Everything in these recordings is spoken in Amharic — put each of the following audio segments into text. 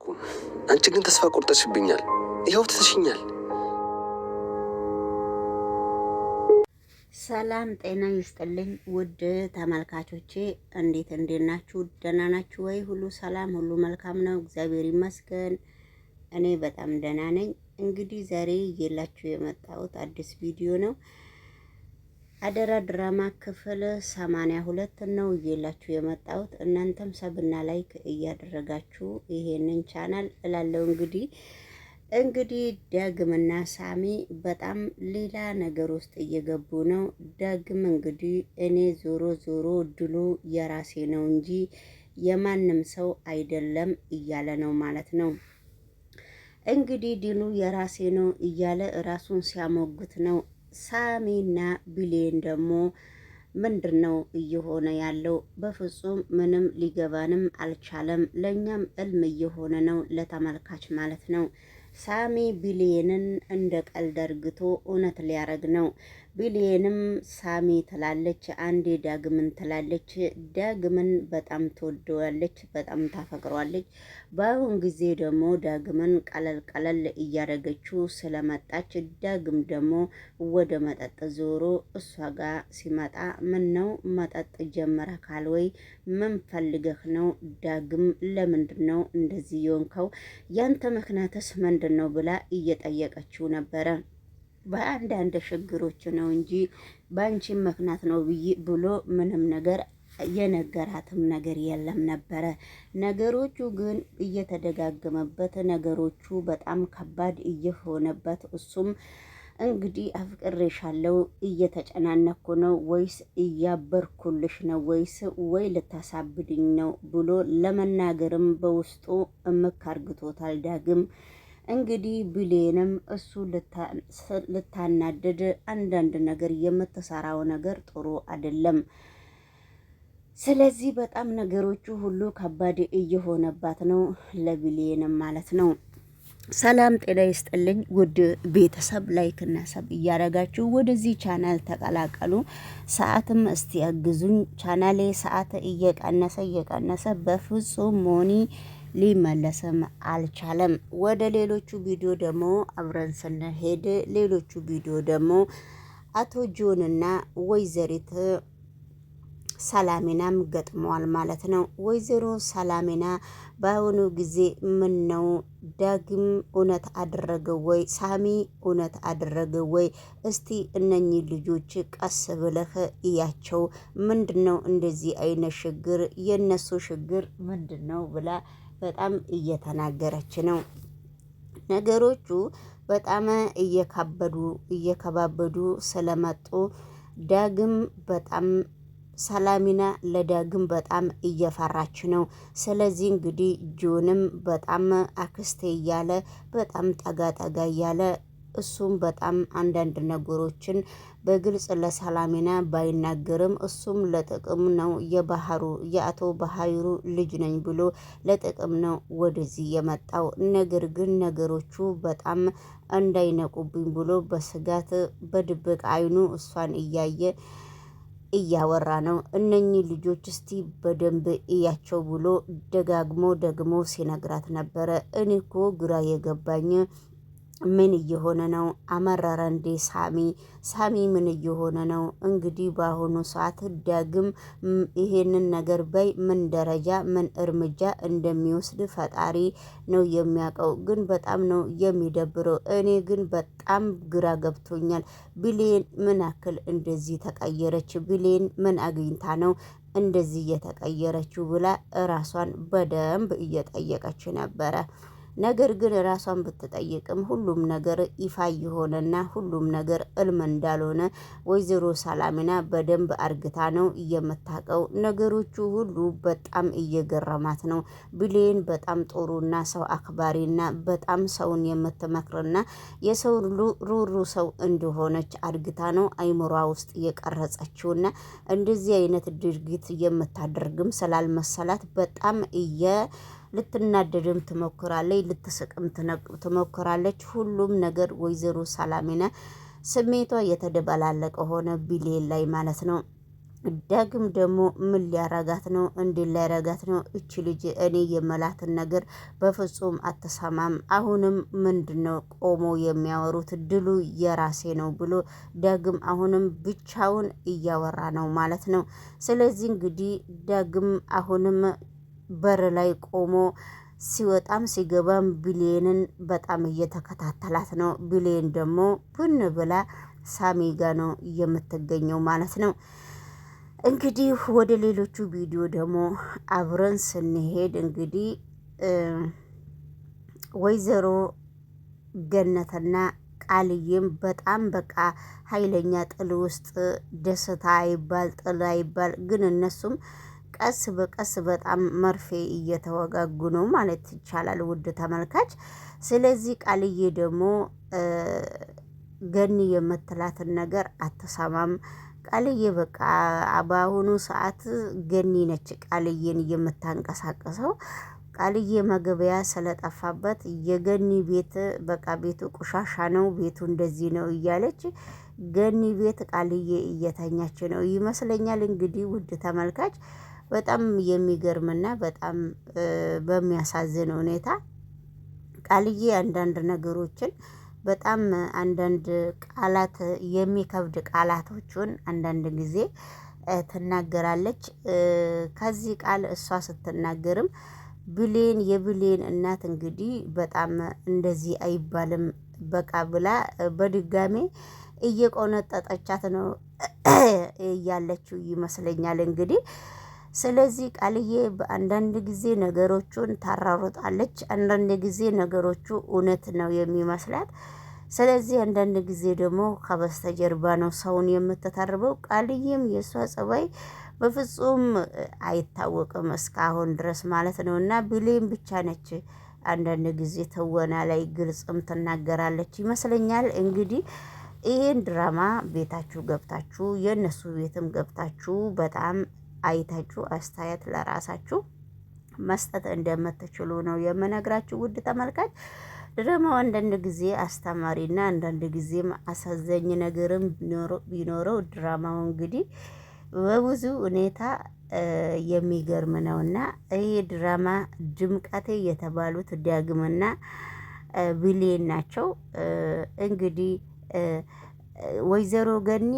አልቻልኩም። አንቺ ግን ተስፋ ቆርጠሽብኛል። ይኸው ትተሽኛል። ሰላም ጤና ይስጥልኝ ውድ ተመልካቾቼ፣ እንዴት ናችሁ? ደህና ናችሁ ወይ? ሁሉ ሰላም፣ ሁሉ መልካም ነው፣ እግዚአብሔር ይመስገን። እኔ በጣም ደህና ነኝ። እንግዲህ ዛሬ እየላችሁ የመጣሁት አዲስ ቪዲዮ ነው። አደራ ድራማ ክፍል 82 ነው እየላችሁ የመጣሁት። እናንተም ሰብና ላይክ እያደረጋችሁ ይሄንን ቻናል እላለሁ። እንግዲህ ዳግምና ሳሚ በጣም ሌላ ነገር ውስጥ እየገቡ ነው። ዳግም እንግዲህ እኔ ዞሮ ዞሮ ድሉ የራሴ ነው እንጂ የማንም ሰው አይደለም እያለ ነው ማለት ነው። እንግዲህ ድሉ የራሴ ነው እያለ ራሱን ሲያሞግት ነው። ሳሚና ቢሌን ደግሞ ምንድነው እየሆነ ያለው? በፍጹም ምንም ሊገባንም አልቻለም። ለኛም እልም እየሆነ ነው ለተመልካች ማለት ነው። ሳሚ ቢሌንን እንደ ቀልድ አርግቶ እውነት ሊያረግ ነው። ቢሌንም ሳሚ ትላለች፣ አንዴ ዳግምን ትላለች። ዳግምን በጣም ትወደዋለች፣ በጣም ታፈቅሯለች። በአሁን ጊዜ ደግሞ ዳግምን ቀለል እያደረገችው ስለመጣች ዳግም ደግሞ ወደ መጠጥ ዞሮ እሷ ጋር ሲመጣ ምን ነው መጠጥ ጀመረ ካልወይ ምን ፈልገህ ነው? ዳግም ለምንድን ነው እንደዚህ የሆንከው? ያንተ ምክንያትስ ምንድን ነው ብላ እየጠየቀችው ነበረ። በአንዳንድ ችግሮች ነው እንጂ በአንቺ ምክንያት ነው ብሎ ምንም ነገር የነገራትም ነገር የለም ነበረ። ነገሮቹ ግን እየተደጋገመበት ነገሮቹ በጣም ከባድ እየሆነበት እሱም እንግዲህ አፍቅሬሻለሁ እየተጨናነኩ ነው ወይስ እያበርኩልሽ ነው ወይስ ወይ ልታሳብድኝ ነው ብሎ ለመናገርም በውስጡ እምክ አርግቶታል ዳግም። እንግዲህ ቢሌንም እሱ ልታናደድ አንዳንድ ነገር የምትሰራው ነገር ጥሩ አይደለም። ስለዚህ በጣም ነገሮቹ ሁሉ ከባድ እየሆነባት ነው ለቢሌንም ማለት ነው። ሰላም ጤና ይስጥልኝ ውድ ቤተሰብ፣ ላይክ እና ሰብ እያረጋችሁ ወደዚህ ቻናል ተቀላቀሉ። ሰዓትም እስቲ ያግዙኝ። ቻናሌ ሰዓት እየቀነሰ በፍጹም ሞኒ ሊመለስም አልቻለም። ወደ ሌሎቹ ቪዲዮ ደግሞ አብረን ስንሄድ ሌሎቹ ቪዲዮ ደግሞ አቶ ጆንና ወይዘሪት ሰላሚናም ገጥመዋል ማለት ነው። ወይዘሮ ሰላሚና በአሁኑ ጊዜ ምን ነው ዳግም እውነት አደረገ ወይ? ሳሚ እውነት አደረገ ወይ? እስቲ እነኚህ ልጆች ቀስ ብለህ እያቸው። ምንድነው እንደዚህ አይነት ችግር? የነሱ ችግር ምንድነው ብላ በጣም እየተናገረች ነው። ነገሮቹ በጣም እየከባበዱ ስለመጡ ዳግም በጣም ሰላሚና ለዳግም በጣም እየፈራች ነው። ስለዚህ እንግዲህ ጆንም በጣም አክስቴ እያለ በጣም ጠጋ እያለ እሱም በጣም አንዳንድ ነገሮችን በግልጽ ለሰላሚና ባይናገርም እሱም ለጥቅም ነው የአቶ ባህሩ ልጅ ነኝ ብሎ ለጥቅም ነው ወደዚህ የመጣው። ነገር ግን ነገሮቹ በጣም እንዳይነቁብኝ ብሎ በስጋት በድብቅ አይኑ እሷን እያወራ ነው። እነኚህ ልጆች እስቲ በደንብ እያቸው ብሎ ደግሞ ሲነግራት ነበረ። እኔ እኮ ግራ የገባኝ ምን እየሆነ ነው? አመረረ እንዴ ሳሚ ምን እየሆነ ነው? እንግዲህ በአሁኑ ሰዓት ዳግም ይሄንን ነገር በይ ምን ደረጃ ምን እርምጃ እንደሚወስድ ፈጣሪ ነው የሚያውቀው። ግን በጣም ነው የሚደብረው። እኔ ግን በጣም ግራ ገብቶኛል። ብሌን ምን ያክል እንደዚህ ተቀየረች? ብሌን ምን አግኝታ ነው እንደዚህ እየተቀየረችው ብላ ራሷን በደንብ እየጠየቀች ነበረ። ነገር ግን ራሷን ብትጠይቅም ሁሉም ነገር ይፋ የሆነና ሁሉም ነገር እልም እንዳልሆነ ወይዘሮ ሰላሚና በደንብ አርግታ ነው የምታውቀው። ነገሮቹ ሁሉ በጣም እየገረማት ነው። ብሌን በጣም ጥሩና ሰው አክባሪና በጣም ሰውን የምትመክርና የሰው ሩሩ ሰው እንደሆነች አድግታ ነው አይምሯ ውስጥ የቀረጸችውና እንደዚህ አይነት ድርጊት የምታደርግም ስላልመሰላት በጣም ልትናደድም ትሞክራለች፣ ልትስቅም ትሞክራለች። ሁሉም ነገር ወይዘሮ ሰላሚና ስሜቷ የተደበላለቀ ሆነ ቢሌን ላይ ማለት ነው። ዳግም ደግሞ ምን ሊያረጋት ነው? እንዴት ሊያረጋት ነው? እቺ ልጅ እኔ የመላትን ነገር በፍጹም አትሰማም። አሁንም ምንድን ነው ቆሞ የሚያወሩት? ድሉ የራሴ ነው ብሎ ዳግም አሁንም ብቻውን እያወራ ነው ማለት ነው። ስለዚህ እንግዲህ ዳግም አሁንም በር ላይ ቆሞ ሲወጣም ሲገባም ብሌንን በጣም እየተከታተላት ነው። ብሌን ደግሞ ቡን ብላ ሳሚ ጋ ነው የምትገኘው ማለት ነው። እንግዲህ ወደ ሌሎቹ ቪዲዮ ደግሞ አብረን ስንሄድ እንግዲህ ወይዘሮ ገነትና ቃልዬም በጣም በቃ ኃይለኛ ጥል ውስጥ ደስታ አይባል ጥል አይባል ግን እነሱም ቀስ በቀስ በጣም መርፌ እየተወጋጉ ነው ማለት ይቻላል ውድ ተመልካች። ስለዚህ ቃልዬ ደግሞ ገኒ የምትላትን ነገር አትሰማም። ቃልዬ በቃ በአሁኑ ሰዓት ገኒ ነች ቃልዬን የምታንቀሳቅሰው። ቃልዬ መገበያ ስለጠፋበት የገኒ ቤት በቃ ቤቱ ቆሻሻ ነው፣ ቤቱ እንደዚህ ነው እያለች ገኒ ቤት ቃልዬ እየተኛች ነው ይመስለኛል። እንግዲህ ውድ ተመልካች በጣም የሚገርምና በጣም በሚያሳዝን ሁኔታ ቃልዬ አንዳንድ ነገሮችን በጣም አንዳንድ ቃላት የሚከብድ ቃላቶችን አንዳንድ ጊዜ ትናገራለች። ከዚህ ቃል እሷ ስትናገርም ብሌን የብሌን እናት እንግዲህ በጣም እንደዚህ አይባልም በቃ ብላ በድጋሜ እየቆነጠጠቻት ነው እያለችው ይመስለኛል እንግዲህ። ስለዚህ ቃልዬ በአንዳንድ ጊዜ ነገሮቹን ታራሩጣለች፣ አንዳንድ ጊዜ ነገሮቹ እውነት ነው የሚመስላት። ስለዚህ አንዳንድ ጊዜ ደግሞ ከበስተጀርባ ነው ሰውን የምትተርበው። ቃልዬም የእሷ ጸባይ በፍጹም አይታወቅም እስካሁን ድረስ ማለት ነው። እና ብሌን ብቻ ነች አንዳንድ ጊዜ ትወና ላይ ግልጽም ትናገራለች ይመስለኛል። እንግዲህ ይህን ድራማ ቤታችሁ ገብታችሁ የእነሱ ቤትም ገብታችሁ በጣም አይታችሁ አስተያየት ለራሳችሁ መስጠት እንደምትችሉ ነው የምነግራችሁ ውድ ተመልካች። ድራማው አንዳንድ ጊዜ አስተማሪና አንዳንድ ጊዜም አሳዛኝ ነገርም ቢኖረው ድራማው እንግዲህ በብዙ ሁኔታ የሚገርም ነውና ይሄ ድራማ ድምቀቴ የተባሉት ዳግምና ብሌን ናቸው። እንግዲህ ወይዘሮ ገኒ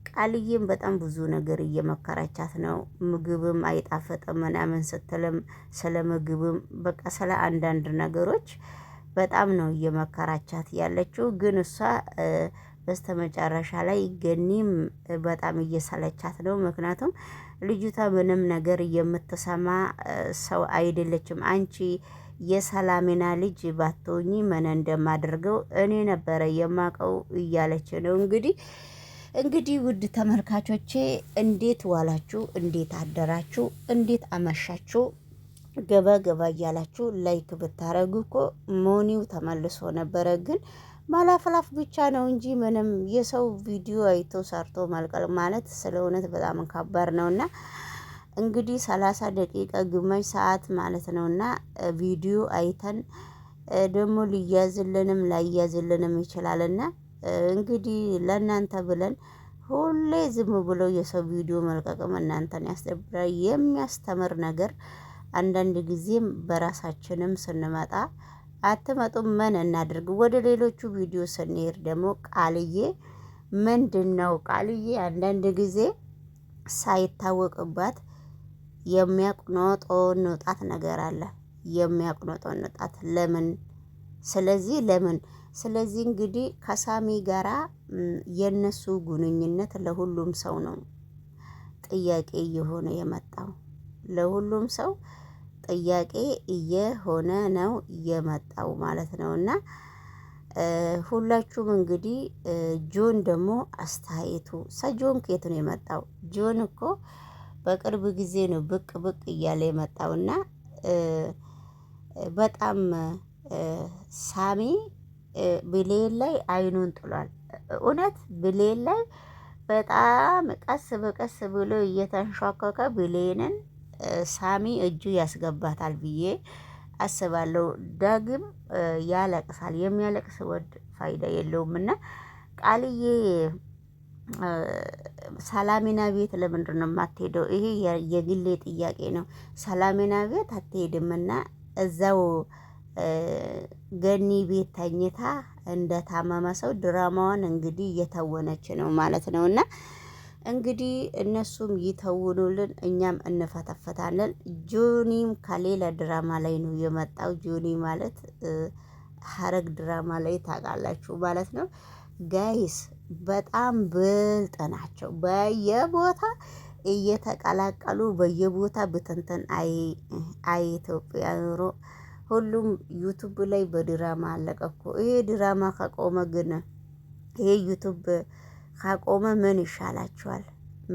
ቃልዬም በጣም ብዙ ነገር እየመከረቻት ነው። ምግብም አይጣፈጥም ምናምን ስትልም ስለ ምግብም በቃ ስለ አንዳንድ ነገሮች በጣም ነው እየመከራቻት ያለችው። ግን እሷ በስተመጨረሻ ላይ ገኒም በጣም እየሰለቻት ነው። ምክንያቱም ልጅቷ ምንም ነገር የምትሰማ ሰው አይደለችም። አንቺ የሰላሜና ልጅ ባትሆኚ ምን እንደማደርገው እኔ ነበረ የማውቀው እያለች ነው እንግዲህ ውድ ተመልካቾቼ እንዴት ዋላችሁ? እንዴት አደራችሁ? እንዴት አመሻችሁ? ገባ ገባ እያላችሁ ላይክ ብታረጉ እኮ ሞኒው ተመልሶ ነበረ። ግን ማላፍላፍ ብቻ ነው እንጂ ምንም የሰው ቪዲዮ አይቶ ሰርቶ መልቀል ማለት ስለ እውነት በጣም ከባድ ነውና እንግዲህ 30 ደቂቃ ግማሽ ሰዓት ማለት ነውና ቪዲዮ አይተን ደግሞ ሊያዝልንም ላያዝልንም ይችላልና እንግዲህ ለእናንተ ብለን ሁሌ ዝም ብሎ የሰው ቪዲዮ መልቀቅም እናንተን ያስደብራል። የሚያስተምር ነገር አንዳንድ ጊዜም በራሳችንም ስንመጣ አትመጡም ምን እናድርግ። ወደ ሌሎቹ ቪዲዮ ስንሄድ ደግሞ ቃልዬ ምንድን ነው ቃልዬ አንዳንድ ጊዜ ሳይታወቅባት የሚያቁኖጦንጣት ነገር አለ። የሚያቁኖጦንጣት ለምን? ስለዚህ እንግዲህ ከሳሚ ጋራ የነሱ ግንኙነት ለሁሉም ሰው ነው ጥያቄ እየሆነ የመጣው። ለሁሉም ሰው ጥያቄ እየሆነ ነው የመጣው ማለት ነው። እና ሁላችሁም እንግዲህ ጆን ደግሞ አስተያየቱ ሰጆን ከየት ነው የመጣው? ጆን እኮ በቅርብ ጊዜ ነው ብቅ ብቅ እያለ የመጣውና በጣም ሳሚ ብሌን ላይ አይኑን ጥሏል። እውነት ብሌን ላይ በጣም ቀስ በቀስ ብሎ እየተንሿከከ ብሌንን ሳሚ እጁ ያስገባታል ብዬ አስባለሁ። ዳግም ያለቅሳል። የሚያለቅስ ወድ ፋይዳ የለውም። እና ቃልዬ ሰላሚና ቤት ለምንድን ነው የማትሄደው? ይሄ የግሌ ጥያቄ ነው። ሰላሚና ቤት አትሄድምና እዛው ገኒ ቤት ተኝታ እንደ ታመመ ሰው ድራማዋን እንግዲህ እየተወነች ነው ማለት ነው። እና እንግዲህ እነሱም ይተውኑልን፣ እኛም እንፈተፈታለን። ጆኒም ከሌላ ድራማ ላይ ነው የመጣው። ጆኒ ማለት ሀረግ ድራማ ላይ ታውቃላችሁ ማለት ነው። ጋይስ በጣም ብልጥ ናቸው። በየቦታ እየተቀላቀሉ በየቦታ ብትንትን አይ ኢትዮጵያ ኑሮ ሁሉም ዩቱብ ላይ በድራማ አለቀ እኮ። ይሄ ድራማ ከቆመ ግን ይሄ ዩቱብ ካቆመ ምን ይሻላችኋል?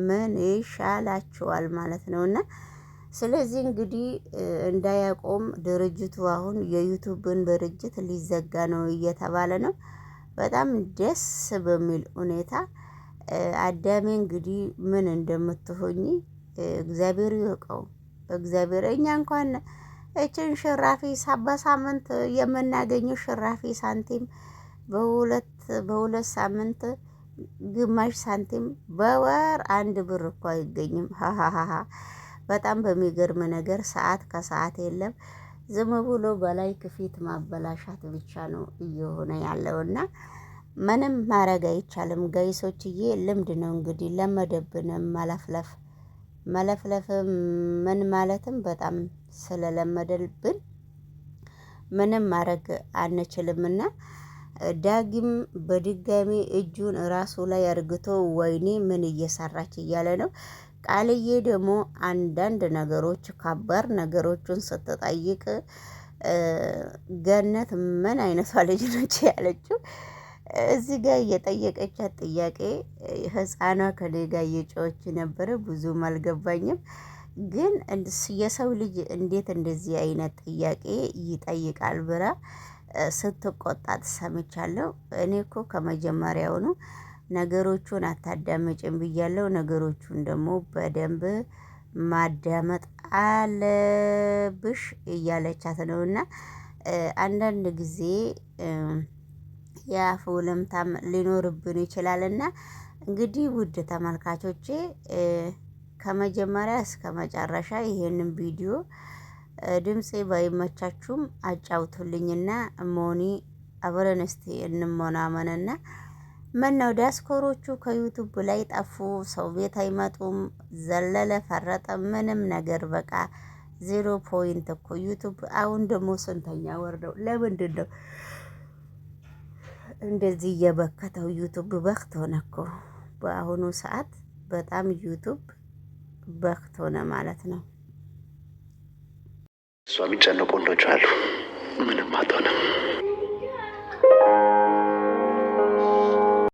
ምን ይሻላችኋል ማለት ነው። እና ስለዚህ እንግዲህ እንዳያቆም ድርጅቱ አሁን የዩቱብን ድርጅት ሊዘጋ ነው እየተባለ ነው። በጣም ደስ በሚል ሁኔታ አዳሜ እንግዲህ ምን እንደምትሆኝ እግዚአብሔር ይወቀው። እግዚአብሔር እኛ እንኳን እችን ሽራፊ በሳምንት የምናገኘው ሽራፊ ሳንቲም በሁለት ሳምንት ግማሽ ሳንቲም በወር 1 ብር እኮ አይገኝም። ሀሀሀ በጣም በሚገርም ነገር ሰዓት ከሰዓት የለም። ዝም ብሎ በላይ ክፊት ማበላሻት ብቻ ነው እየሆነ ያለውና ምንም ማድረግ አይቻልም። ጋይሶችዬ ልምድ ነው እንግዲህ ለመደብንም መለፍለፍ ምን ማለትም በጣም ስለለመደልብን ምንም ማድረግ አንችልምና ዳግም በድጋሚ እጁን ራሱ ላይ አርግቶ ወይኔ ምን እየሰራች እያለ ነው። ቃልዬ ደግሞ አንዳንድ ነገሮች ከባድ ነገሮችን ስትጠይቅ ገነት ምን አይነቷ ልጅ ነች ያለችው እዚህ ጋር እየጠየቀቻት ጥያቄ ህፃኗ ከኔ ጋር እየጮኸች ነበረ። ብዙም አልገባኝም፣ ግን የሰው ልጅ እንዴት እንደዚህ አይነት ጥያቄ ይጠይቃል ብላ ስትቆጣት ሰምቻለሁ። እኔ እኮ ከመጀመሪያውኑ ነገሮቹን አታዳመጭም ብያለሁ። ነገሮቹን ደግሞ በደንብ ማዳመጥ አለብሽ እያለቻት ነውና አንዳንድ ጊዜ የአፍ ወለምታም ሊኖርብን ይችላልና እንግዲህ ውድ ተመልካቾቼ ከመጀመሪያ እስከ መጨረሻ ይሄንን ቪዲዮ ድምፄ ባይመቻችሁም አጫውቱልኝና ሞኒ አብረን እስቲ እንሞናመንና ምን ነው ዲያስፖሮቹ ከዩቱብ ላይ ጠፉ። ሰው ቤት አይመጡም። ዘለለ ፈረጠ ምንም ነገር በቃ 0 ፖይንት እኮ ዩቱብ። አሁን ደግሞ ስንተኛ ወርደው ለምንድን ነው እንደዚህ እየበከተው? ዩቱብ በክት ሆነ እኮ በአሁኑ ሰዓት በጣም ዩቱብ በክት ሆነ ማለት ነው። እሷ የሚጨነቁ ወንዶች አሉ። ምንም አትሆንም።